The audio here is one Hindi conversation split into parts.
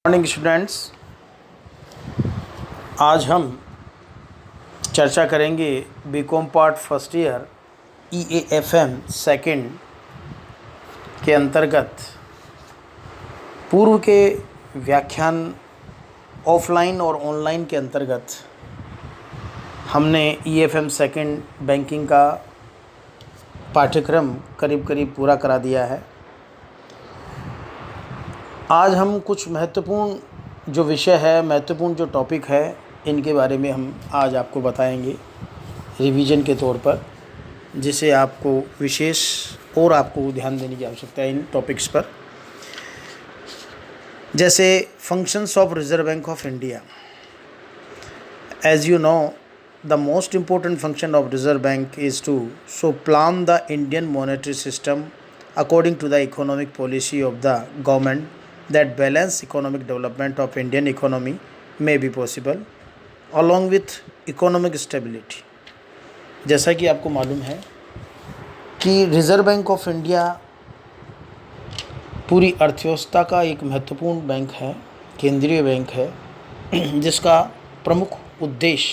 मॉर्निंग स्टूडेंट्स, आज हम चर्चा करेंगे BCom part first year EAFM second के अंतर्गत पूर्व के व्याख्यान ऑफलाइन और ऑनलाइन के अंतर्गत हमने EAFM सेकंड बैंकिंग का पाठ्यक्रम करीब करीब पूरा करा दिया है। आज हम कुछ महत्वपूर्ण जो विषय है, महत्वपूर्ण जो टॉपिक है, इनके बारे में हम आज आपको बताएंगे रिवीजन के तौर पर, जिसे आपको विशेष और आपको ध्यान देने की आवश्यकता है इन टॉपिक्स पर। जैसे functions of Reserve Bank of India. As you know, the most important function of Reserve Bank is to plan the Indian monetary system according to the economic policy of the government that balance economic development of Indian economy may be possible along with economic stability। जैसा कि आपको मालूम है कि रिज़र्व बैंक ऑफ इंडिया पूरी अर्थव्यवस्था का एक महत्वपूर्ण बैंक है, केंद्रीय बैंक है, जिसका प्रमुख उद्देश्य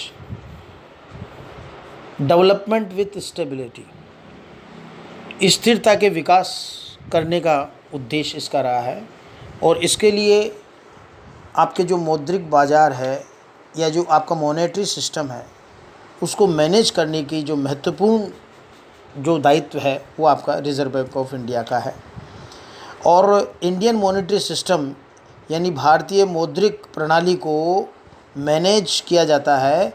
डेवलपमेंट विथ स्टेबिलिटी, स्थिरता के विकास करने का उद्देश्य इसका रहा है। और इसके लिए आपके जो मौद्रिक बाज़ार है या जो आपका मॉनेटरी सिस्टम है, उसको मैनेज करने की जो महत्वपूर्ण जो दायित्व है वो आपका रिज़र्व बैंक ऑफ इंडिया का है। और इंडियन मॉनेटरी सिस्टम यानी भारतीय मौद्रिक प्रणाली को मैनेज किया जाता है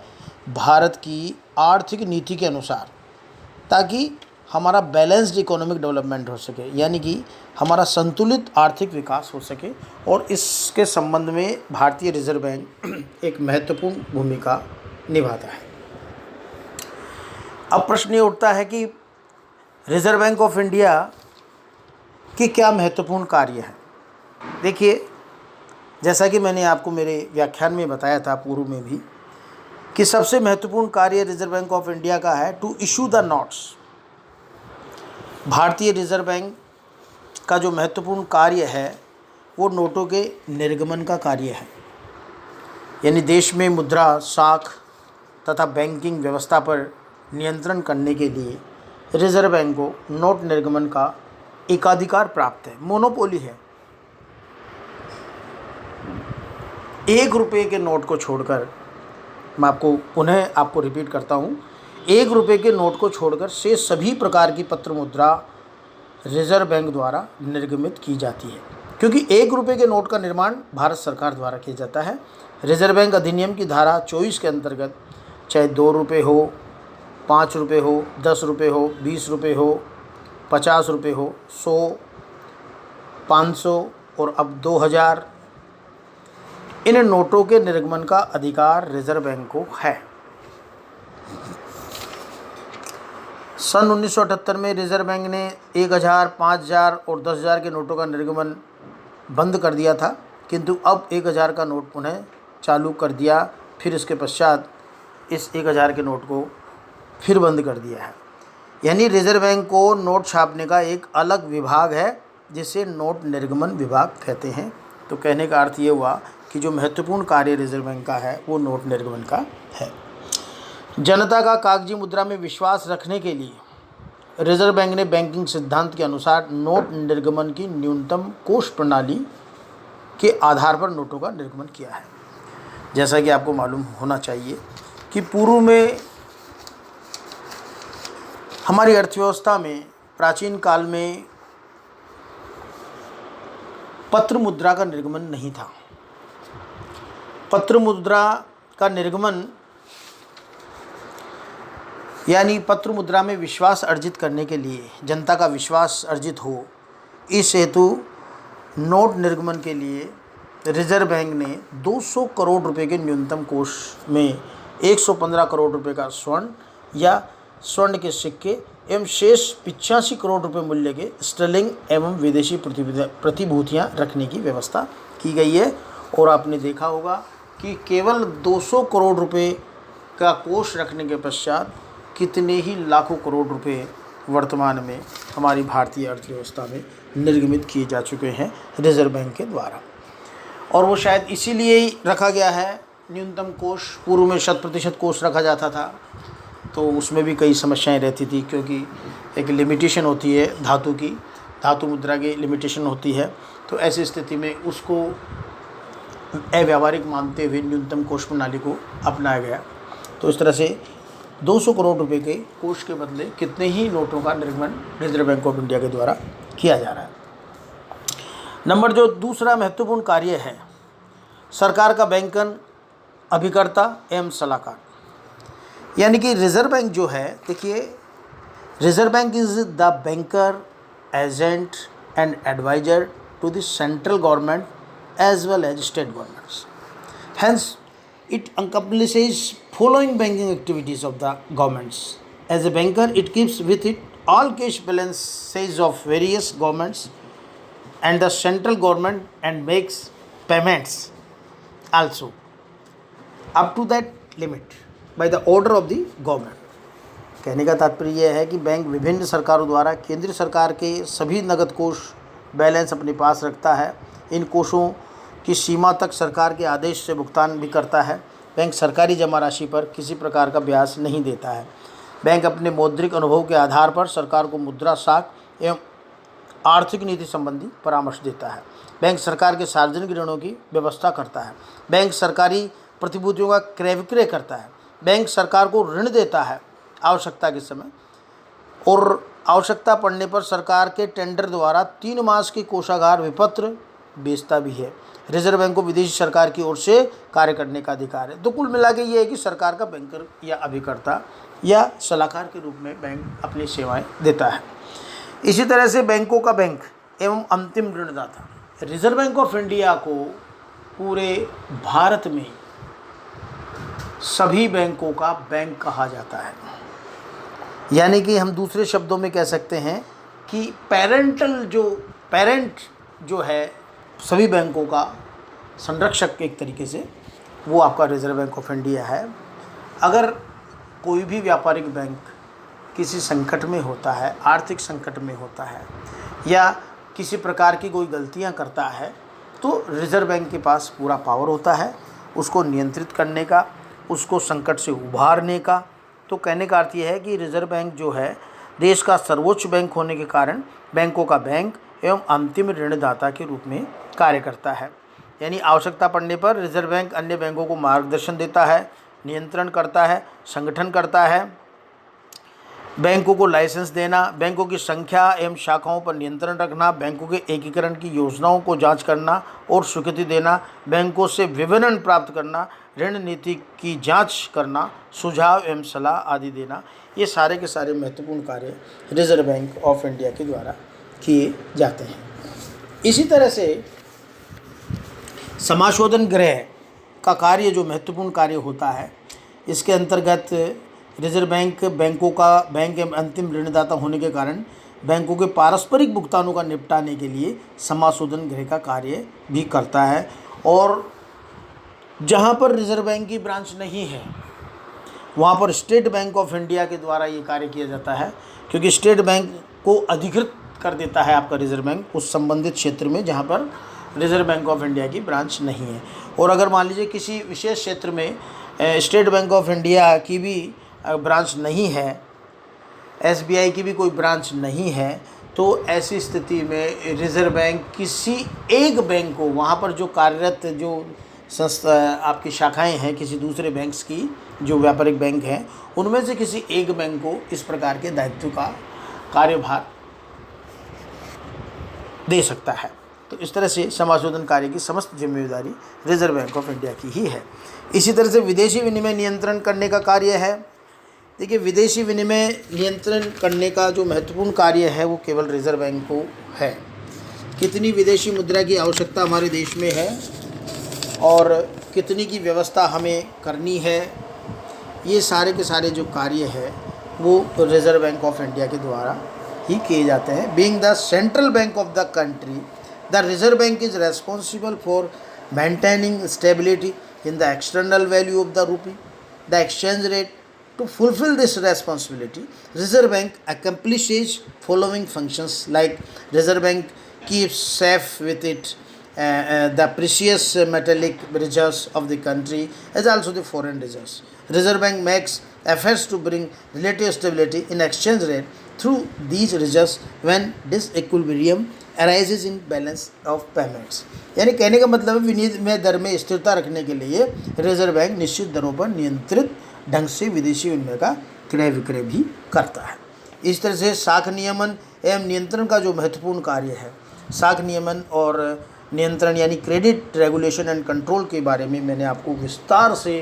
भारत की आर्थिक नीति के अनुसार, ताकि हमारा बैलेंस्ड इकोनॉमिक डेवलपमेंट हो सके, यानी कि हमारा संतुलित आर्थिक विकास हो सके। और इसके संबंध में भारतीय रिजर्व बैंक एक महत्वपूर्ण भूमिका निभाता है। अब प्रश्न ये उठता है कि रिजर्व बैंक ऑफ इंडिया के क्या महत्वपूर्ण कार्य हैं। देखिए, जैसा कि मैंने आपको मेरे व्याख्यान में बताया था पूर्व में भी, कि सबसे महत्वपूर्ण कार्य रिजर्व बैंक ऑफ इंडिया का है टू इशू द नोट्स। भारतीय रिजर्व बैंक का जो महत्वपूर्ण कार्य है वो नोटों के निर्गमन का कार्य है, यानी देश में मुद्रा, साख तथा बैंकिंग व्यवस्था पर नियंत्रण करने के लिए रिजर्व बैंक को नोट निर्गमन का एकाधिकार प्राप्त है, मोनोपोली है। 1 रुपये के नोट को छोड़कर, मैं आपको रिपीट करता हूँ, 1 रुपये के नोट को छोड़कर से सभी प्रकार की पत्र मुद्रा रिजर्व बैंक द्वारा निर्गमित की जाती है, क्योंकि 1 रुपये के नोट का निर्माण भारत सरकार द्वारा किया जाता है। रिजर्व बैंक अधिनियम की धारा 24 के अंतर्गत चाहे 2 रुपये हो, 5 रुपये हो, 10 रुपये हो, 20 रुपये हो, 50 रुपये हो, 100, 500 और अब 2000, इन नोटों के निर्गमन का अधिकार रिजर्व बैंक को है। सन 1978 में रिजर्व बैंक ने 1000, 5000 और 10000 के नोटों का निर्गमन बंद कर दिया था, किंतु अब 1000 का नोट पुनः चालू कर दिया। फिर इसके पश्चात इस 1000 के नोट को फिर बंद कर दिया है। यानी रिजर्व बैंक को नोट छापने का एक अलग विभाग है, जिसे नोट निर्गमन विभाग कहते हैं। तो कहने का अर्थ ये हुआ कि जो महत्वपूर्ण कार्य रिजर्व बैंक का है वो नोट निर्गमन का है। जनता का कागजी मुद्रा में विश्वास रखने के लिए रिजर्व बैंक ने बैंकिंग सिद्धांत के अनुसार नोट निर्गमन की न्यूनतम कोष प्रणाली के आधार पर नोटों का निर्गमन किया है। जैसा कि आपको मालूम होना चाहिए कि पूर्व में हमारी अर्थव्यवस्था में प्राचीन काल में पत्र मुद्रा का निर्गमन नहीं था। पत्र मुद्रा का निर्गमन यानी पत्र मुद्रा में विश्वास अर्जित करने के लिए, जनता का विश्वास अर्जित हो, इस हेतु नोट निर्गमन के लिए रिजर्व बैंक ने 200 करोड़ रुपए के न्यूनतम कोष में 115 करोड़ रुपए का स्वर्ण या स्वर्ण के सिक्के एवं शेष 85 करोड़ रुपए मूल्य के स्टर्लिंग एवं विदेशी प्रतिभूतियाँ रखने की व्यवस्था की गई है। और आपने देखा होगा कि केवल 200 करोड़ रुपए का कोष रखने के पश्चात कितने ही लाखों करोड़ रुपए वर्तमान में हमारी भारतीय अर्थव्यवस्था में निर्गमित किए जा चुके हैं रिजर्व बैंक के द्वारा। और वो शायद इसीलिए ही रखा गया है न्यूनतम कोष। पूर्व में 100% कोष रखा जाता था, तो उसमें भी कई समस्याएं रहती थी, क्योंकि एक लिमिटेशन होती है धातु की, धातु मुद्रा की लिमिटेशन होती है। तो ऐसी स्थिति में उसको अव्यावहारिक मानते हुए न्यूनतम कोष प्रणाली को अपनाया गया। तो इस तरह से 200 करोड़ रुपए के कोष के बदले कितने ही नोटों का निर्गमन रिजर्व बैंक ऑफ इंडिया के द्वारा किया जा रहा है। नंबर जो दूसरा महत्वपूर्ण कार्य है, सरकार का बैंकन अभिकर्ता एवं सलाहकार। यानी कि रिजर्व बैंक जो है, देखिए, Reserve Bank is the banker, agent and adviser to the central government as well as state governments. Hence, it accomplishes following banking activities of the governments. As a banker, it keeps with it all cash balances of various governments and the central government and makes payments also up to that limit by the order of the government. कहने का तात्पर्य यह है कि बैंक विभिन्न सरकारों द्वारा केंद्र सरकार के सभी नगद कोष बैलेंस अपने पास रखता है। इन कोषों की सीमा तक सरकार के आदेश से भुगतान भी करता है। बैंक सरकारी जमा राशि पर किसी प्रकार का ब्याज नहीं देता है। बैंक अपने मौद्रिक अनुभव के आधार पर सरकार को मुद्रा साख एवं आर्थिक नीति संबंधी परामर्श देता है। बैंक सरकार के सार्वजनिक ऋणों की व्यवस्था करता है। बैंक सरकारी प्रतिभूतियों का क्रय विक्रय करता है। बैंक सरकार को ऋण देता है आवश्यकता के समय, और आवश्यकता पड़ने पर सरकार के टेंडर द्वारा 3 मास के कोषागार विपत्र बेचता भी है। रिजर्व बैंक को विदेशी सरकार की ओर से कार्य करने का अधिकार है। तो कुल मिला के ये है कि सरकार का बैंकर या अभिकर्ता या सलाहकार के रूप में बैंक अपनी सेवाएं देता है। इसी तरह से बैंकों का बैंक एवं अंतिम ऋणदाता, रिजर्व बैंक ऑफ इंडिया को पूरे भारत में सभी बैंकों का बैंक कहा जाता है। यानी कि हम दूसरे शब्दों में कह सकते हैं कि पेरेंट जो है सभी बैंकों का संरक्षक एक तरीके से, वो आपका रिजर्व बैंक ऑफ इंडिया है। अगर कोई भी व्यापारिक बैंक किसी संकट में होता है, आर्थिक संकट में होता है, या किसी प्रकार की कोई गलतियां करता है, तो रिजर्व बैंक के पास पूरा पावर होता है उसको नियंत्रित करने का, उसको संकट से उभारने का। तो कहने का अर्थ यह है कि रिजर्व बैंक जो है देश का सर्वोच्च बैंक होने के कारण बैंकों का बैंक एवं अंतिम ऋणदाता के रूप में कार्य करता है। यानी आवश्यकता पड़ने पर रिजर्व बैंक अन्य बैंकों को मार्गदर्शन देता है, नियंत्रण करता है, संगठन करता है। बैंकों को लाइसेंस देना, बैंकों की संख्या एवं शाखाओं पर नियंत्रण रखना, बैंकों के एकीकरण की योजनाओं को जांच करना और स्वीकृति देना, बैंकों से विवरण प्राप्त करना, ऋण नीति की जांच करना, सुझाव एवं सलाह आदि देना, ये सारे के सारे महत्वपूर्ण कार्य रिजर्व बैंक ऑफ इंडिया के द्वारा किए जाते हैं। इसी तरह से समाशोधन गृह का कार्य जो महत्वपूर्ण कार्य होता है, इसके अंतर्गत रिजर्व बैंक बैंकों का बैंक एवं अंतिम ऋणदाता होने के कारण बैंकों के पारस्परिक भुगतानों का निपटाने के लिए समाशोधन गृह का कार्य भी करता है। और जहाँ पर रिजर्व बैंक की ब्रांच नहीं है वहाँ पर स्टेट बैंक ऑफ इंडिया के द्वारा ये कार्य किया जाता है, क्योंकि स्टेट बैंक को अधिकृत कर देता है आपका रिजर्व बैंक उस संबंधित क्षेत्र में जहाँ पर रिजर्व बैंक ऑफ इंडिया की ब्रांच नहीं है। और अगर मान लीजिए किसी विशेष क्षेत्र में स्टेट बैंक ऑफ इंडिया की भी ब्रांच नहीं है, SBI की भी कोई ब्रांच नहीं है, तो ऐसी स्थिति में रिजर्व बैंक किसी एक बैंक को, वहाँ पर जो कार्यरत जो संस्था आपकी शाखाएं हैं किसी दूसरे बैंक्स की, जो व्यापारिक बैंक हैं, उनमें से किसी एक बैंक को इस प्रकार के दायित्व का कार्यभार दे सकता है। तो इस तरह से समाशोधन कार्य की समस्त जिम्मेदारी रिजर्व बैंक ऑफ इंडिया की ही है। इसी तरह से विदेशी विनिमय नियंत्रण करने का कार्य है। देखिए, विदेशी विनिमय नियंत्रण करने का जो महत्वपूर्ण कार्य है वो केवल रिजर्व बैंक को है। कितनी विदेशी मुद्रा की आवश्यकता हमारे देश में है और कितनी की व्यवस्था हमें करनी है, ये सारे के सारे जो कार्य है वो रिजर्व बैंक ऑफ इंडिया के द्वारा ही किए जाते हैं। Being the central bank of the country, the reserve Bank is responsible for maintaining stability in the external value of the rupee, the exchange rate. To fulfill this responsibility, Reserve Bank accomplishes following functions like Reserve Bank keeps safe with it the precious metallic reserves of the country as also the foreign reserves. Reserve Bank makes efforts to bring relative stability in exchange rate through these reserves when disequilibrium arises in balance of payments. यानी कहने का मतलब है विनिमय दर में स्थिरता रखने के लिए रिजर्व बैंक निश्चित दरों पर नियंत्रित ढंग से विदेशी विनिमय का क्रय विक्रय भी करता है। इस तरह से साख नियमन एवं नियंत्रण का जो महत्वपूर्ण कार्य है, साख नियमन और नियंत्रण यानी क्रेडिट रेगुलेशन एंड कंट्रोल के बारे में मैंने आपको विस्तार से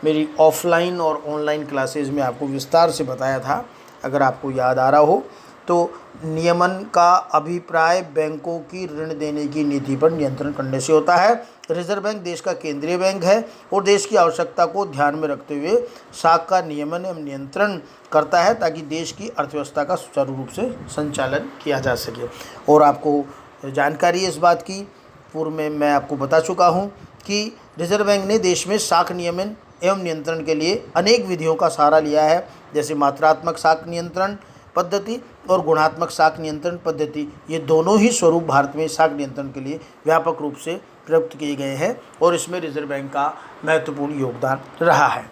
मेरी ऑफलाइन और ऑनलाइन क्लासेज में आपको विस्तार से बताया था। अगर आपको याद आ रहा हो तो नियमन का अभिप्राय बैंकों की ऋण देने की नीति पर नियंत्रण करने से होता है। रिजर्व बैंक देश का केंद्रीय बैंक है और देश की आवश्यकता को ध्यान में रखते हुए साख का नियमन एवं नियंत्रण करता है ताकि देश की अर्थव्यवस्था का सुचारू रूप से संचालन किया जा सके। और आपको जानकारी है इस बात की, पूर्व में मैं आपको बता चुका हूँ कि रिजर्व बैंक ने देश में साख नियमन एवं नियंत्रण के लिए अनेक विधियों का सहारा लिया है, जैसे मात्रात्मक साख नियंत्रण पद्धति और गुणात्मक साख नियंत्रण पद्धति। ये दोनों ही स्वरूप भारत में साख नियंत्रण के लिए व्यापक रूप से प्रयुक्त किए गए हैं और इसमें रिजर्व बैंक का महत्वपूर्ण योगदान रहा है।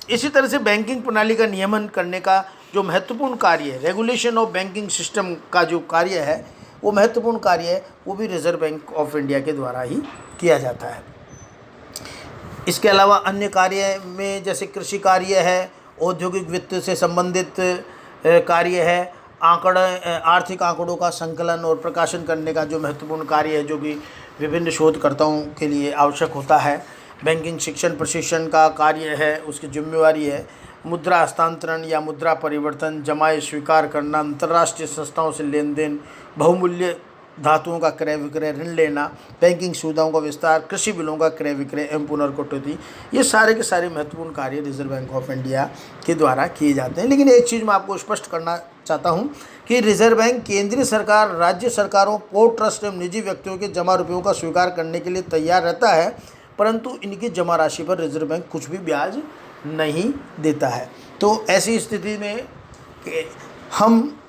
इसी तरह से बैंकिंग प्रणाली का नियमन करने का जो महत्वपूर्ण कार्य है, रेगुलेशन ऑफ बैंकिंग सिस्टम का जो कार्य है, वो महत्वपूर्ण कार्य है, वो भी रिजर्व बैंक ऑफ इंडिया के द्वारा ही किया जाता है। इसके अलावा अन्य कार्य में जैसे कृषि कार्य है, औद्योगिक वित्त से संबंधित कार्य है, आर्थिक आंकड़ों का संकलन और प्रकाशन करने का जो महत्वपूर्ण कार्य है, जो कि विभिन्न शोधकर्ताओं के लिए आवश्यक होता है। बैंकिंग शिक्षण प्रशिक्षण का कार्य है, उसकी जिम्मेवारी है। मुद्रा हस्तांतरण या मुद्रा परिवर्तन, जमाए स्वीकार करना, अंतर्राष्ट्रीय संस्थाओं से लेन देन, बहुमूल्य धातुओं का क्रय विक्रय, ऋण लेना, बैंकिंग सुविधाओं का विस्तार, कृषि बिलों का क्रय विक्रय एवं पुनर्कटौती, ये सारे के सारे महत्वपूर्ण कार्य रिजर्व बैंक ऑफ इंडिया के द्वारा किए जाते हैं। लेकिन एक चीज़ मैं आपको स्पष्ट करना चाहता हूँ कि रिजर्व बैंक केंद्रीय सरकार, राज्य सरकारों, पोर्ट ट्रस्ट एवं निजी व्यक्तियों के जमा रुपयों का स्वीकार करने के लिए तैयार रहता है, परंतु इनकी जमा राशि पर रिजर्व बैंक कुछ भी ब्याज नहीं देता है। तो ऐसी स्थिति में हम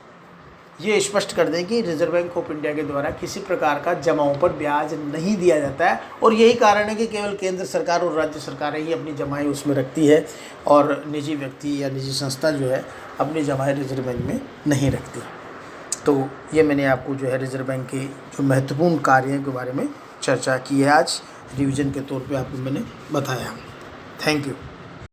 ये स्पष्ट कर दें कि रिजर्व बैंक ऑफ इंडिया के द्वारा किसी प्रकार का जमाओं पर ब्याज नहीं दिया जाता है और यही कारण है कि केवल केंद्र सरकार और राज्य सरकारें ही अपनी जमाएं उसमें रखती है और निजी व्यक्ति या निजी संस्था जो है अपनी जमाएं रिजर्व बैंक में नहीं रखती। तो ये मैंने आपको जो है रिजर्व बैंक के जो महत्वपूर्ण कार्यों के बारे में चर्चा की है, आज रिवीजन के तौर पर आपको मैंने बताया। Thank you.